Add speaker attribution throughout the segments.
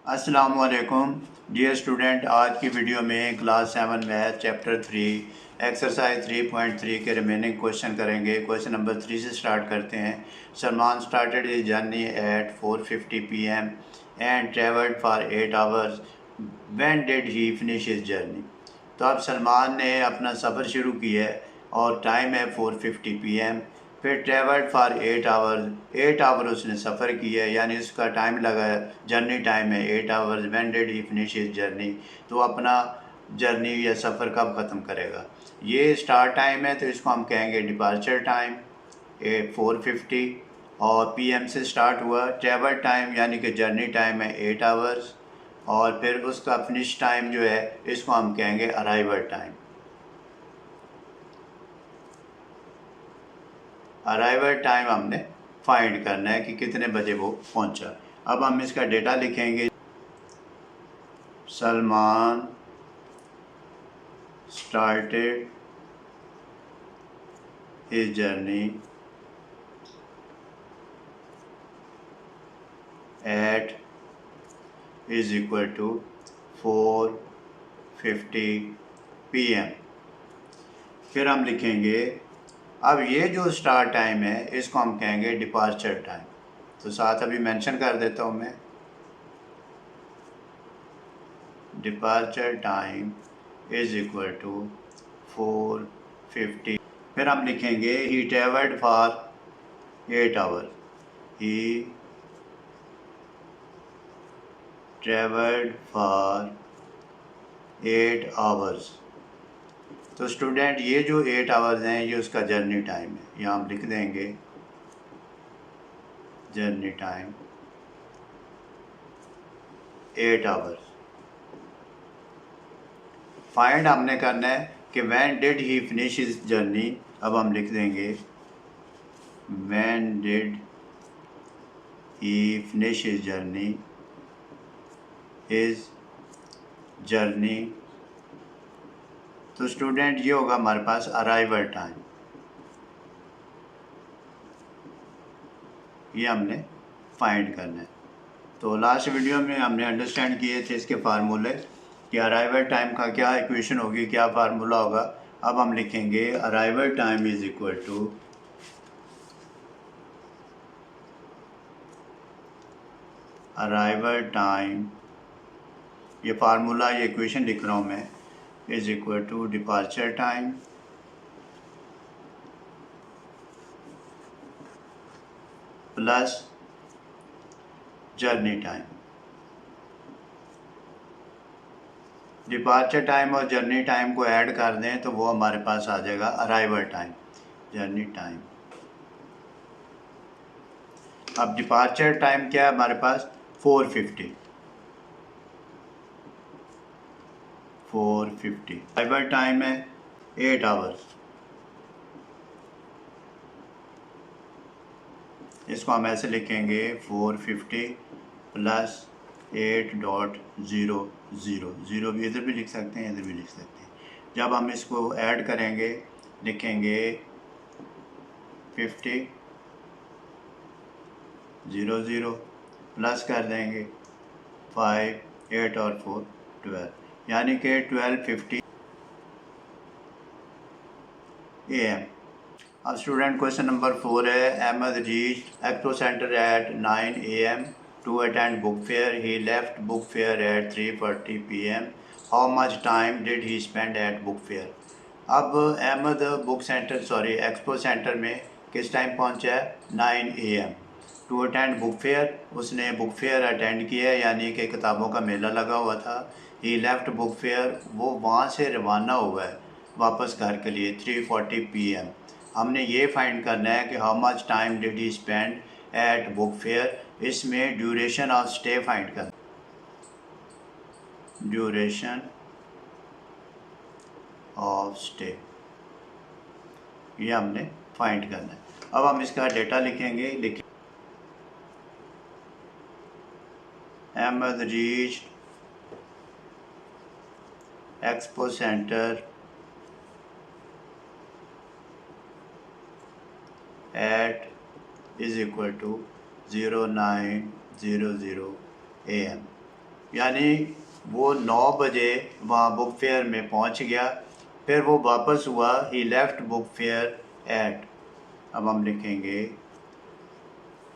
Speaker 1: अस्सलामुअलैकुम dear student. आज की वीडियो में क्लास 7 मैथ चैप्टर 3 एक्सरसाइज 3.3 के रिमेनिंग क्वेश्चन करेंगे। क्वेश्चन नंबर 3 से स्टार्ट करते हैं। Salman started his journey eight 4:50 PM and travelled for 8 hours. When did he finish his journey. तो अब सलमान ने अपना सफ़र शुरू किया है और टाइम है 4:50 PM। फिर ट्रेवल्ड फॉर 8 आवर्स, 8 आवर उसने सफ़र किया है, यानी उसका टाइम लगा है, जर्नी टाइम है 8 hours. When did he finish his journey, तो अपना जर्नी या सफ़र कब ख़त्म करेगा। ये स्टार्ट टाइम है तो इसको हम कहेंगे डिपार्चर टाइम 4:50 और PM से स्टार्ट हुआ। ट्रेवल टाइम यानी कि जर्नी टाइम है 8 आवर्स और फिर उसका फिनिश टाइम जो है इसको हम कहेंगे अराइवल टाइम। अराइवल टाइम हमने फाइंड करना है कि कितने बजे वो पहुंचा। अब हम इसका डेटा लिखेंगे। Salman started his journey at is equal to 4:50 PM। फिर हम लिखेंगे, अब ये जो स्टार्ट टाइम है इसको हम कहेंगे डिपार्चर टाइम। तो साथ अभी मेंशन कर देता हूँ मैं, departure time is equal to 4:50। फिर हम लिखेंगे he travelled for 8 hour. He travelled for 8 hours. तो स्टूडेंट ये जो 8 आवर्स हैं ये उसका जर्नी टाइम है। यहाँ हम लिख देंगे जर्नी टाइम 8 आवर्स। फाइंड हमने करना है कि when did he finish his journey. अब हम लिख देंगे when did he finish his journey, his journey. तो स्टूडेंट ये होगा हमारे पास अराइवल टाइम। ये हमने फाइंड करना है। तो लास्ट वीडियो में हमने अंडरस्टैंड किए थे इसके फार्मूले कि अराइवल टाइम का क्या इक्वेशन होगी, क्या फार्मूला होगा। अब हम लिखेंगे arrival time is equal to arrival time, ये फार्मूला ये इक्वेशन लिख रहा हूँ मैं, is equal to departure time plus journey time. Departure time और जर्नी टाइम को ऐड कर दें तो वो हमारे पास आ जाएगा अराइवल टाइम, जर्नी टाइम। अब डिपार्चर टाइम क्या है हमारे पास 4:50। अराइवल टाइम है 8 आवर्स। इसको हम ऐसे लिखेंगे 4:50 प्लस 8.00 भी इधर भी लिख सकते हैं, इधर भी लिख सकते हैं। जब हम इसको ऐड करेंगे लिखेंगे 50:00 प्लस कर देंगे 5, 8 और 4 12, यानी कि 12:50 AM। अब स्टूडेंट क्वेश्चन नंबर 4 है। Ahmed reach expo centre at 9 AM to attend book fair. He left book fair at 3:40 PM। How much time did he spend at book fair. अब अहमद एक्सपो सेंटर में किस टाइम पहुंचा है 9 AM to attend book fair. उसने book fair attend किया है, यानी कि किताबों का मेला लगा हुआ था। ही लेफ्ट बुक फेयर, वो वहाँ से रवाना हुआ है वापस घर के लिए 3:40 PM। हमने ये फाइंड करना है कि how much time did he spend at book fair. इसमें ड्यूरेशन ऑफ स्टे फाइंड करना, ड्यूरेशन ऑफ स्टे, ये हमने फाइंड करना है। अब हम इसका डेटा लिखेंगे। Ahmed reach expo centre at is equal to 09:00 AM। यानी वो 9 बजे वहाँ बुक फेयर में पहुँच गया, फिर वो वापस हुआ, he left book fair at, अब हम लिखेंगे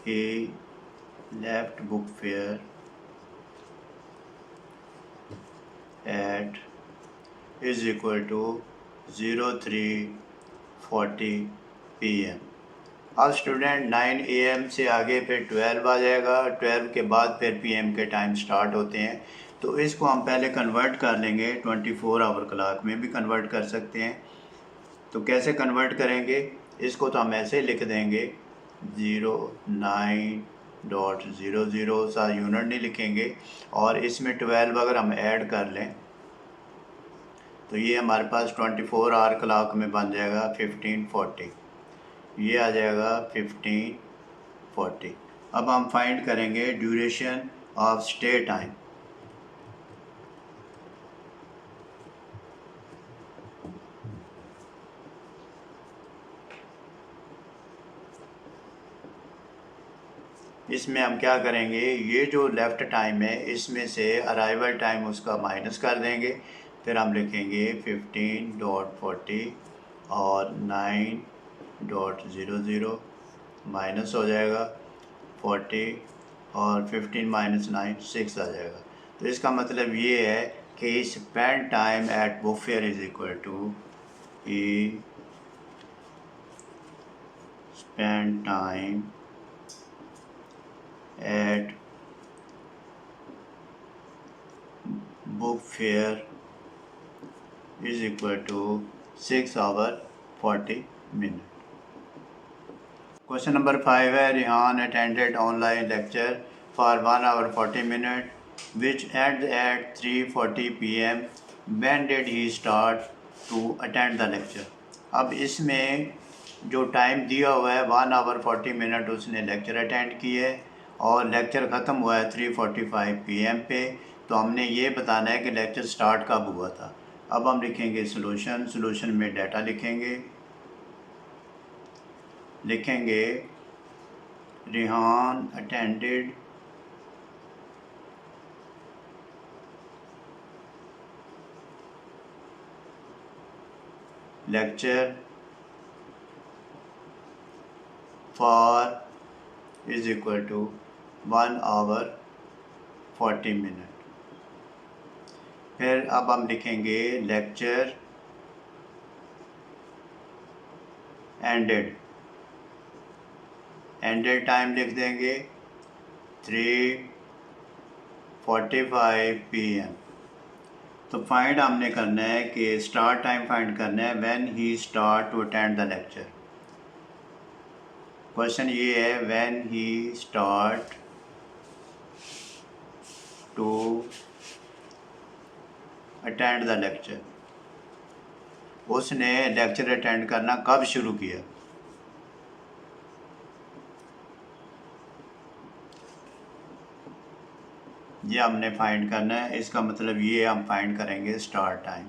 Speaker 1: he left book fair at is equal to 03:40 PM। अब स्टूडेंट 9 AM से आगे फिर 12 आ जाएगा, 12 के बाद फिर PM के टाइम स्टार्ट होते हैं। तो इसको हम पहले कन्वर्ट कर लेंगे, 24 आवर क्लॉक में भी कन्वर्ट कर सकते हैं। तो कैसे कन्वर्ट करेंगे इसको, तो हम ऐसे लिख देंगे 09.00 सा यूनिट नहीं लिखेंगे, और इसमें 12 अगर हम ऐड कर लें तो ये हमारे पास 24 आवर क्लॉक में बन जाएगा 1540, ये आ जाएगा 1540। अब हम फाइंड करेंगे ड्यूरेशन ऑफ स्टे टाइम। इसमें हम क्या करेंगे, ये जो लेफ़्ट टाइम है इसमें से अराइवल टाइम उसका माइनस कर देंगे, फिर हम लिखेंगे 15.40 और 9.00 माइनस हो जाएगा 40 और 15 माइनस 9 6 आ जाएगा। तो इसका मतलब ये है कि spend time at book fair is equal to ई spend time at book fair is equal to 6 hour 40 minute। Question number 5 है, Rihan attended online lecture for 1 hour 40 minute which ends at 3:40 PM। when did he start to attend the lecture। अब इसमें जो time दिया हुआ है 1 hour 40 minute उसने lecture attend की है और लेक्चर ख़त्म हुआ है 3:45 PM पे। तो हमने ये बताना है कि लेक्चर स्टार्ट कब हुआ था। अब हम लिखेंगे सॉल्यूशन में डाटा लिखेंगे Rihan attended lecture for is equal to 1 hour 40 minute। फिर अब हम लिखेंगे लेक्चर एंडेड टाइम लिख देंगे 3:45 PM। तो फाइंड हमने करना है कि स्टार्ट टाइम फाइंड करना है when he start to attend the lecture. Question ये है when he start to attend the lecture, उसने लेक्चर अटेंड करना कब शुरू किया। ये हमने फाइंड करना है, इसका मतलब ये हम फाइंड करेंगे स्टार्ट टाइम।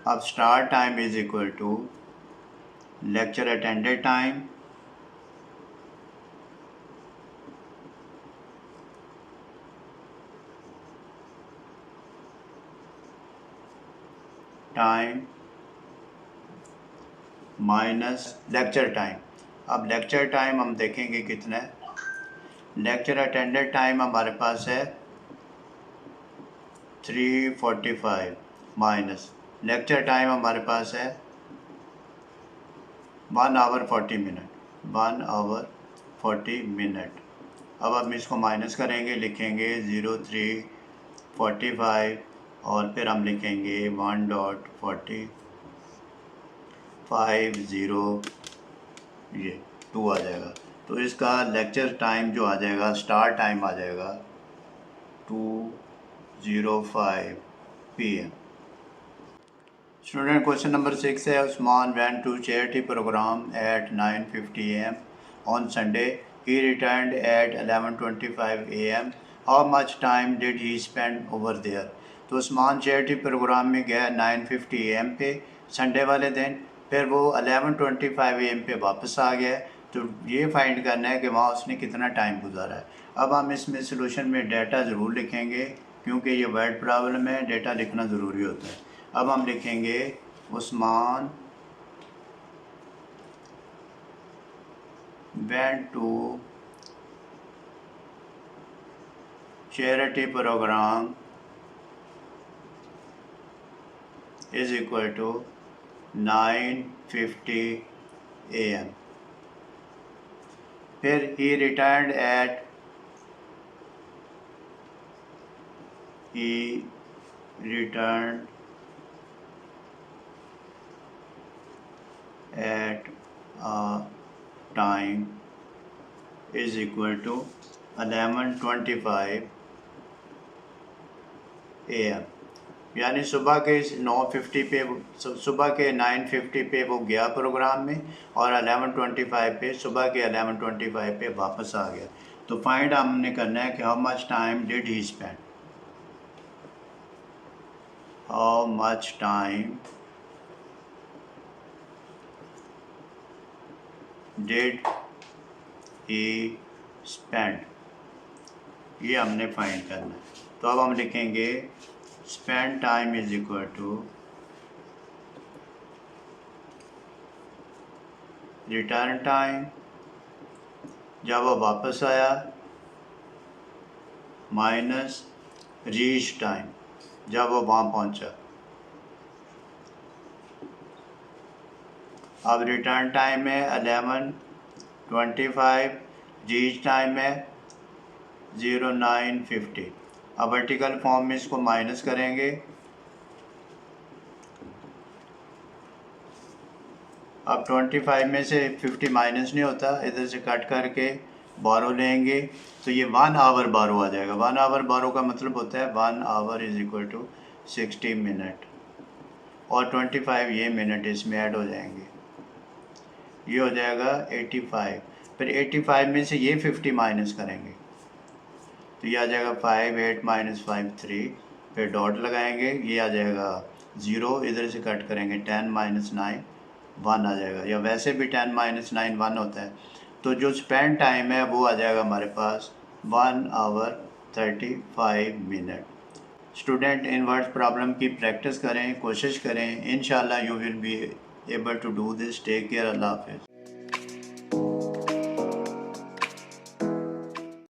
Speaker 1: अब start time is equal to lecture attended time minus lecture time. अब लेक्चर टाइम हम देखेंगे कितना है। लेक्चर अटेंडेड टाइम हमारे पास है 3:45 माइनस लेक्चर टाइम हमारे पास है 1 hour 40 minute 1 hour 40 minute। अब हम इसको माइनस करेंगे, लिखेंगे 03:45 और फिर हम लिखेंगे 1.4050, ये 2 आ जाएगा। तो इसका लेक्चर टाइम जो आ जाएगा, स्टार्ट टाइम आ जाएगा 2:05 PM। स्टूडेंट क्वेश्चन नंबर 6 है, Usman went to charity program at 9:50 AM on Sunday। He returned at 11:25 AM। How much time did he spend over there। तो उस्मान चैरिटी प्रोग्राम में गया 9:50 AM पे Sunday वाले दिन, फिर वो 11:25 AM पे वापस आ गया। तो ये फाइंड करना है कि वहाँ उसने कितना टाइम गुजारा है। अब हम इसमें सलूशन में डेटा ज़रूर लिखेंगे, क्योंकि ये वर्ड प्रॉब्लम है, डेटा लिखना ज़रूरी होता है। अब हम लिखेंगे Usman went to charity program is equal to 9:50 AM. फिर he returned at 'time is equal to 11:25 AM. यानी सुबह के 9:50 पे, सुबह के 9:50 पे वो गया प्रोग्राम में, और 11:25 पे, सुबह के 11:25 पे वापस आ गया। तो फाइंड हमने करना है कि how much time did he spend, how much time did he spend, ये हमने फाइंड करना है। तो अब हम लिखेंगे spend time is equal to return time, जब वो वापस आया, माइनस रीच टाइम, जब वो वहाँ पहुँचा। अब रिटर्न टाइम है 11:25, रीच टाइम है 09:50। अब वर्टिकल फॉर्म में इसको माइनस करेंगे। अब 25 में से 50 माइनस नहीं होता, इधर से कट करके बारो लेंगे, तो ये 1 आवर बारो आ जाएगा। 1 आवर बारो का मतलब होता है 1 hour is equal to 60 minute, और 25 ये मिनट इसमें ऐड हो जाएंगे, ये हो जाएगा 85। फिर 85 में से ये 50 माइनस करेंगे, तो ये आ जाएगा 5, 8 माइनस 5 3, फिर डॉट लगाएंगे, ये आ जाएगा 0, इधर से कट करेंगे 10 माइनस 9 1 आ जाएगा, या वैसे भी 10 माइनस 9 1 होता है। तो जो स्पेंड टाइम है वो आ जाएगा हमारे पास 1 आवर 35 मिनट। स्टूडेंट इन वर्ड्स प्रॉब्लम की प्रैक्टिस करें, कोशिश करें, इंशाल्लाह you will be able to do this. Take care, अल्लाह हाफिज़।